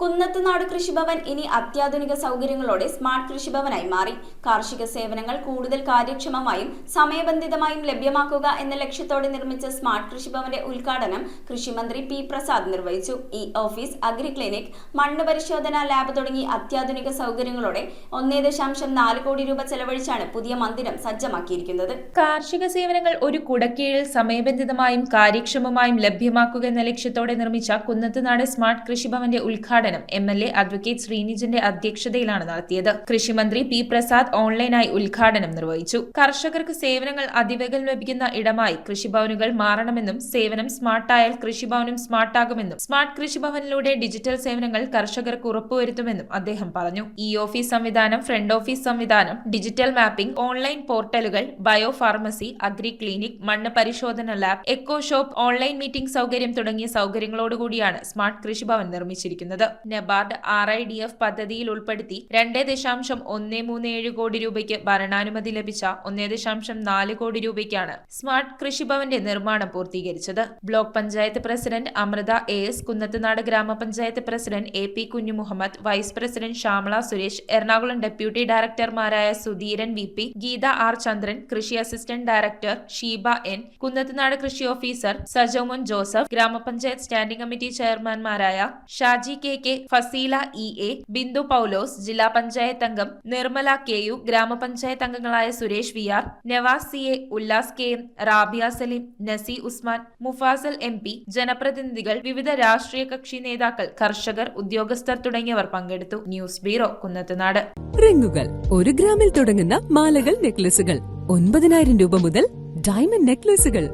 കുന്നത്തുനാട് കൃഷിഭവൻ ഇനി അത്യാധുനിക സൗകര്യങ്ങളോടെ സ്മാർട്ട് കൃഷിഭവനായി മാറി. കാർഷിക സേവനങ്ങൾ കൂടുതൽ കാര്യക്ഷമമായും സമയബന്ധിതമായും ലഭ്യമാക്കുക എന്ന ലക്ഷ്യത്തോടെ നിർമ്മിച്ച സ്മാർട്ട് കൃഷിഭവന്റെ ഉദ്ഘാടനം കൃഷിമന്ത്രി പി പ്രസാദ് നിർവഹിച്ചു. ഈ ഓഫീസ്, അഗ്രി ക്ലിനിക്, മണ്ണ് പരിശോധന ലാബ് തുടങ്ങി അത്യാധുനിക സൗകര്യങ്ങളോടെ 1.4 കോടി രൂപ ചെലവഴിച്ചാണ് പുതിയ മന്ദിരം സജ്ജമാക്കിയിരിക്കുന്നത്. കാർഷിക സേവനങ്ങൾ ഒരു കുടക്കീഴിൽ സമയബന്ധിതമായും കാര്യക്ഷമമായും ലഭ്യമാക്കുക എന്ന ലക്ഷ്യത്തോടെ നിർമ്മിച്ച കുന്നത്തുനാട് സ്മാർട്ട് കൃഷിഭവന്റെ ഉദ്ഘാടനം MLA അഡ്വക്കേറ്റ് ശ്രീനിജിന്റെ അധ്യക്ഷതയിലാണ് നടത്തിയത്. കൃഷിമന്ത്രി പി പ്രസാദ് ഓൺലൈനായി ഉദ്ഘാടനം നിർവഹിച്ചു. കർഷകർക്ക് സേവനങ്ങൾ അതിവേഗം ലഭിക്കുന്ന ഇടമായി കൃഷിഭവനുകൾ മാറണമെന്നും സേവനം സ്മാർട്ടായാൽ കൃഷിഭവനും സ്മാർട്ടാകുമെന്നും സ്മാർട്ട് കൃഷിഭവനിലൂടെ ഡിജിറ്റൽ സേവനങ്ങൾ കർഷകർക്ക് ഉറപ്പുവരുത്തുമെന്നും അദ്ദേഹം പറഞ്ഞു. ഇ ഓഫീസ് സംവിധാനം, ഫ്രണ്ട് ഓഫീസ് സംവിധാനം, ഡിജിറ്റൽ മാപ്പിംഗ്, ഓൺലൈൻ പോർട്ടലുകൾ, ബയോ ഫാർമസി, അഗ്രി ക്ലിനിക്, മണ്ണ് പരിശോധന lab, eco shop, online meeting സൗകര്യം തുടങ്ങിയ സൗകര്യങ്ങളോടുകൂടിയാണ് സ്മാർട്ട് കൃഷിഭവൻ നിർമ്മിച്ചിരിക്കുന്നത്. നബാർഡ് RIDF പദ്ധതിയിൽ ഉൾപ്പെടുത്തി 2.137 കോടി രൂപയ്ക്ക് ഭരണാനുമതി ലഭിച്ച 1.4 കോടി രൂപയ്ക്കാണ് സ്മാർട്ട് കൃഷിഭവന്റെ നിർമ്മാണം പൂർത്തീകരിച്ചത്. Block panchayat president Amrutha AS, Kunnathunad gramapanchayat president AP Kunjumuhammed, vice president Shyamala Suresh, Ernakulam deputy ഡയറക്ടർമാരായ സുധീരൻ VP, ഗീത R ചന്ദ്രൻ, കൃഷി assistant director Sheeba N, Kunnathunad കൃഷി officer Sajomon Joseph, gramapanchayat standing committee ചെയർമാൻമാരായ ഷാജി KK, ഫസീല EA, ബിന്ദു പൗലോസ്, ജില്ലാ പഞ്ചായത്ത് അംഗം നിർമ്മല KU, ഗ്രാമപഞ്ചായത്ത് അംഗങ്ങളായ Suresh VR, Nawaz CA, Ullas KM, Rabiya Saleem, നസി Usman, മുഫാസൽ MP, ജനപ്രതിനിധികൾ, വിവിധ രാഷ്ട്രീയ കക്ഷി നേതാക്കൾ, കർഷകർ, ഉദ്യോഗസ്ഥർ തുടങ്ങിയവർ പങ്കെടുത്തു. News bureau, Kunnathunad. റിങ്ങുകൾ 1 ഗ്രാമിൽ തുടങ്ങുന്ന മാലകൾ, നെക്ലസുകൾ 9,000 രൂപ മുതൽ ഡയമണ്ട് നെക്ലസുകൾ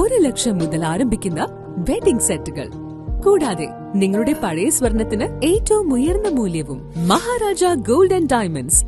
1 ലക്ഷം മുതൽ ആരംഭിക്കുന്ന വെഡിംഗ് സെറ്റുകൾ, കൂടാതെ നിങ്ങളുടെ പഴയ സ്വർണത്തിന് ഏറ്റവും ഉയർന്ന മൂല്യവും. Maharaja gold and diamonds,